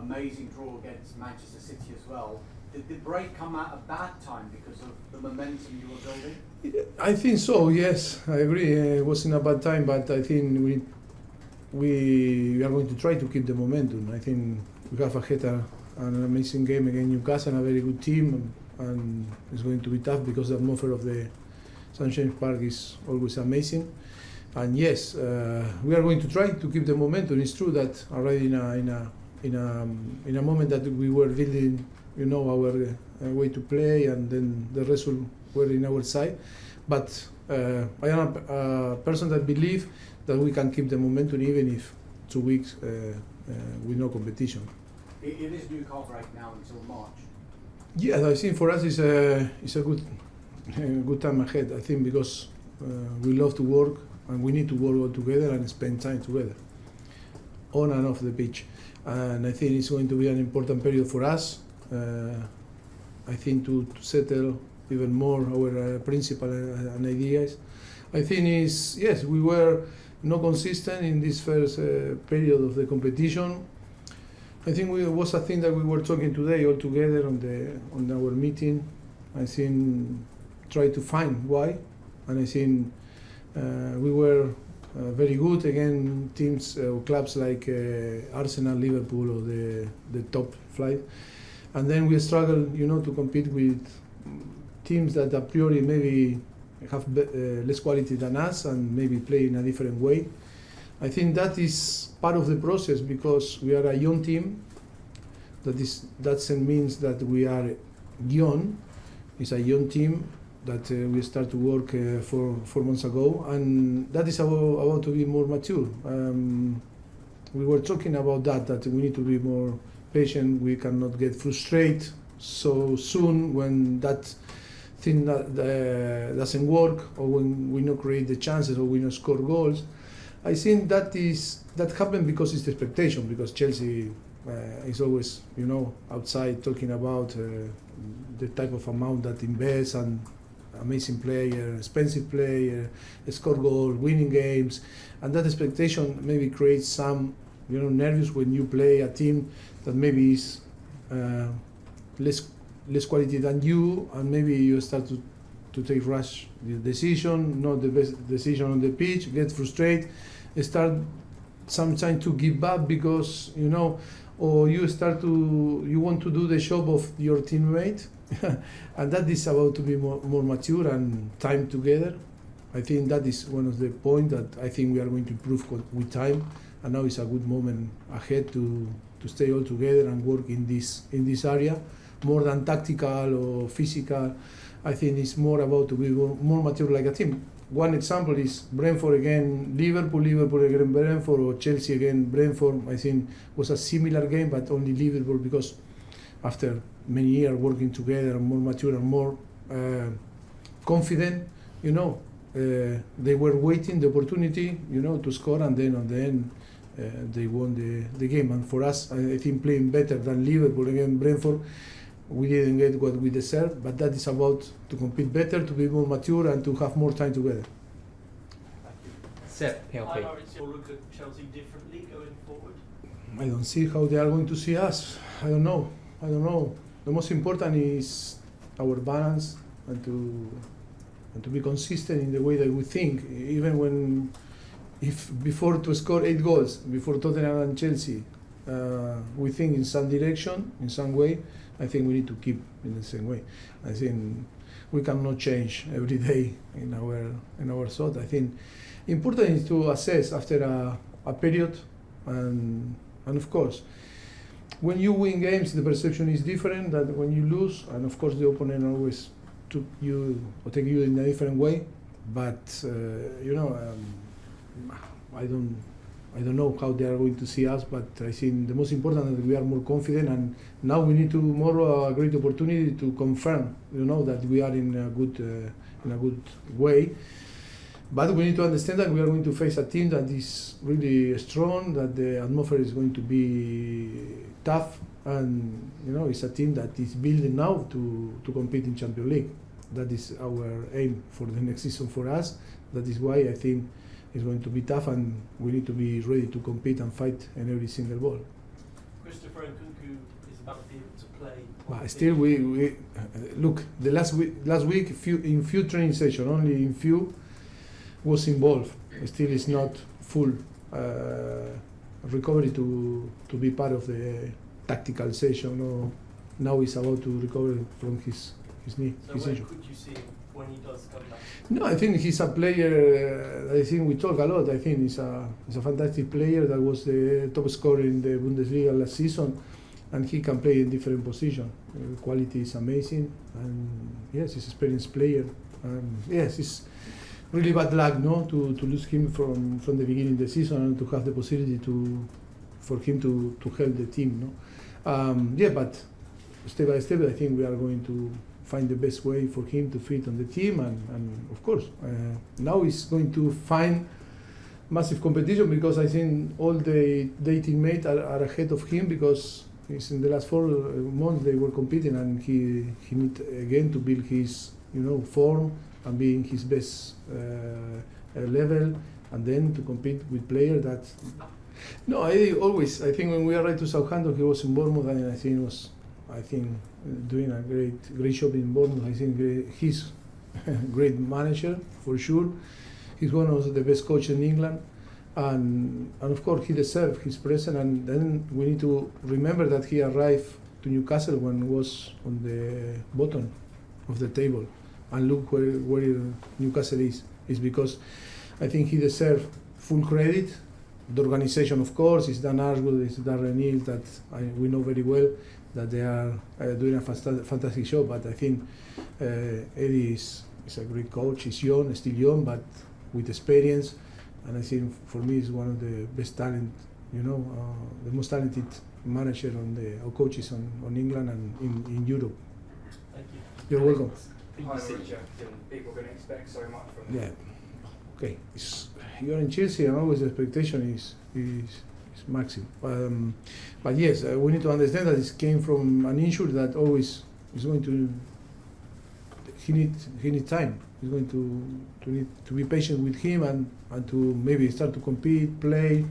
amazing draw against Manchester City as well. Did the break come at a bad time because of the momentum you were building? I think so. Yes, I agree. It wasn't a bad time, but I think we are going to try to keep the momentum. I think we have ahead an amazing game against Newcastle, a very good team, and it's going to be tough because the atmosphere of the Sunshine Park is always amazing. And yes, we are going to try to keep the momentum. It's true that already in a moment that we were building, our way to play, and then the result were in our side. But I am a person that believes that we can keep the momentum even if 2 weeks with no competition. It is new car break now until March. Yeah, I think for us it's a good time ahead. I think because we love to work and we need to work all together and spend time together, on and off the pitch. And I think it's going to be an important period for us. I think to settle even more our principles and ideas. I think yes, we were not consistent in this first period of the competition. I think it was a thing that we were talking today all together on our meeting. I think try to find why, and I think we were very good against teams or clubs like Arsenal, Liverpool, or the top flight, and then we struggle, to compete with teams that a priori maybe have less quality than us and maybe play in a different way. I think that is part of the process because we are a young team. That means that we are young. It's a young team that we start to work 4 months ago, and that is about to be more mature. We were talking about that we need to be more patient. We cannot get frustrated so soon when that thing doesn't work, or when we not create the chances, or we not score goals. I think that happened because it's the expectation, because Chelsea is always, outside talking about the type of amount that invests, and amazing player, expensive player, score goal, winning games, and that expectation maybe creates some, nervous when you play a team that maybe is less quality than you, and maybe you start to take rash decision, not the best decision on the pitch, get frustrated, start sometimes to give up because or you want to do the job of your teammate, and that is about to be more mature and time together. I think that is one of the points that I think we are going to improve with time, and now is a good moment ahead to stay all together and work in this area, more than tactical or physical. I think it's more about to be more mature like a team. One example is Brentford against Liverpool against Brentford, or Chelsea against Brentford. I think was a similar game, but only Liverpool, because after many years working together, more mature and more confident, they were waiting the opportunity, to score, and then on the end they won the game. And for us, I think playing better than Liverpool against Brentford, we didn't get what we deserved, but that is about to compete better, to be more mature, and to have more time together. Sep, PLP. Will look at Chelsea differently going forward? I don't see how they are going to see us. I don't know. The most important is our balance, and to be consistent in the way that we think. Even if before to score 8 goals, before Tottenham and Chelsea, we think in some direction, in some way, I think we need to keep in the same way. I think we cannot change every day in our thought. I think important is to assess after a period, and of course, when you win games, the perception is different than when you lose, and of course the opponent always take you in a different way. But I don't know how they are going to see us, but I think the most important is that we are more confident, and now we need tomorrow a great opportunity to confirm, that we are in a good way. But we need to understand that we are going to face a team that is really strong, that the atmosphere is going to be tough, and it's a team that is building now to compete in Champions League. That is our aim for the next season for us. That is why I think it's going to be tough, and we need to be ready to compete and fight in every single ball. Christopher Nkunku is about to be able to play. But still, we look. The last week, in few training sessions, only in few was involved. Still, it's not full recovery to be part of the tactical session. No, now he's about to recover from his knee. So his when injury. could you see him when he does come back? No, I think he's a player. I think we talk a lot. I think he's a fantastic player that was the top scorer in the Bundesliga last season, and he can play in different positions. Quality is amazing, and yes, he's an experienced player. And yes, it's really bad luck, no, to lose him from the beginning of the season and to have the possibility for him to help the team, no. Yeah, but step by step, I think we are going to find the best way for him to fit on the team, and of course, now he's going to find massive competition because I think all the teammates are ahead of him because he's in the last 4 months they were competing, and he need again to build his form and be in his best level, and then to compete with players that. No, I think when we arrived to Southampton, he was in Bournemouth, and I think doing a great job in Bournemouth. I think he's a great manager for sure. He's one of the best coaches in England, and of course he deserves his presence. And then we need to remember that he arrived to Newcastle when he was on the bottom of the table, and look where Newcastle is. It's because I think he deserves full credit. The organization, of course, is Dan Ashwood, is Darren Neal, that we know very well that they are doing a fantastic job. But I think Eddie is a great coach. He's young, still young, but with experience. And I think for me, he's one of the best talent, the most talented manager or coaches on England and in Europe. Thank you. You're welcome. Hi, Richard. People are going to expect so much from them. Yeah. Okay. You're in Chelsea, and always the expectation is maximum. But yes, we need to understand that it came from an injury that always is going to. He needs time. He's going to need to be patient with him and to maybe start to compete, play,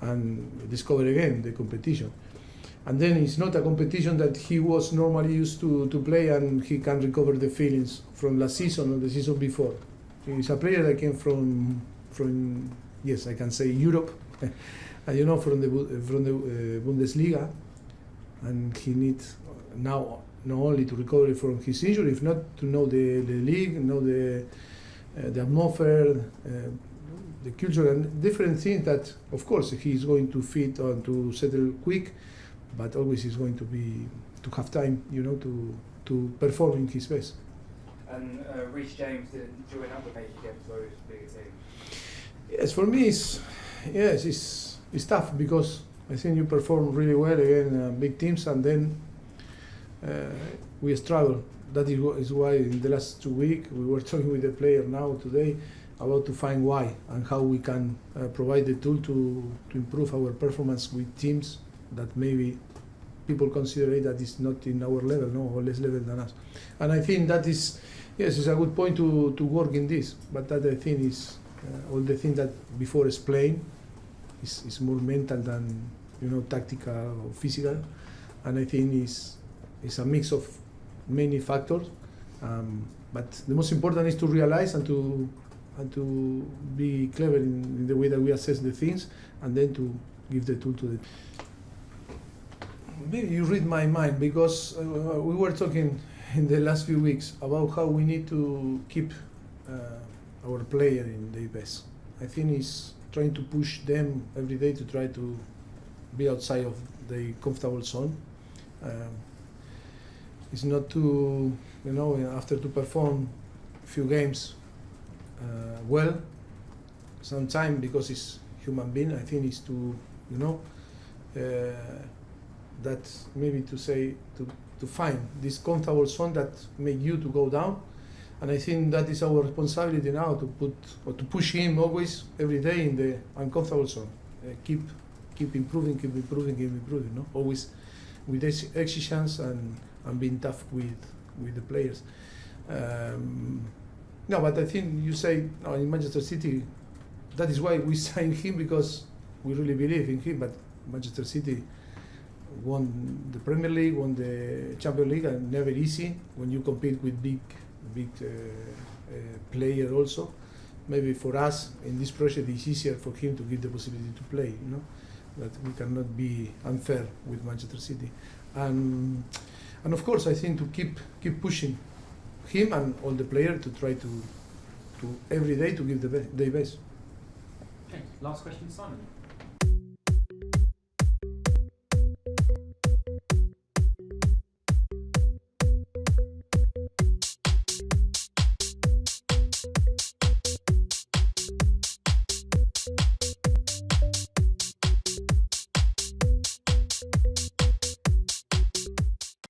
and discover again the competition. And then it's not a competition that he was normally used to play, and he can recover the feelings from last season or the season before. He's a player that came from yes, I can say Europe, and from the Bundesliga, and he needs now not only to recover from his injury, if not to know the league, know the atmosphere, the culture, and different things that, of course, he's going to fit and to settle quick, but always he's going to have time, to perform in his best. And Reece James didn't join up with Major against those bigger teams. Yes, for me, it's tough because I think you perform really well against big teams, and then we struggle. That is why in the last 2 weeks we were talking with the player now today about to find why and how we can provide the tool to improve our performance with teams that maybe people consider that is not in our level, or less level than us. And I think that is, yes, it's a good point to work in this. But that I think is all the things that before explained is more mental than tactical or physical. And I think it's a mix of many factors. But the most important is to realize and to be clever in the way that we assess the things, and then to give the tool to the. Maybe you read my mind, because we were talking in the last few weeks about how we need to keep our player in the best. I think it's trying to push them every day to try to be outside of the comfortable zone. It's not to, after to perform a few games well, sometimes because it's human being, I think it's to, that maybe to say, to find this comfortable zone that make you to go down. And I think that is our responsibility now, to push him always, every day in the uncomfortable zone. Keep improving, no? Always with exigence and being tough with the players. No, but I think you say in Manchester City, that is why we signed him, because we really believe in him. But Manchester City won the Premier League, won the Champions League, and never easy when you compete with big player also. Maybe for us in this project it's easier for him to give the possibility to play, you know, that we cannot be unfair with Manchester City. And of course I think to keep pushing him and all the players to try to every day to give their best. Okay, last question, Simon.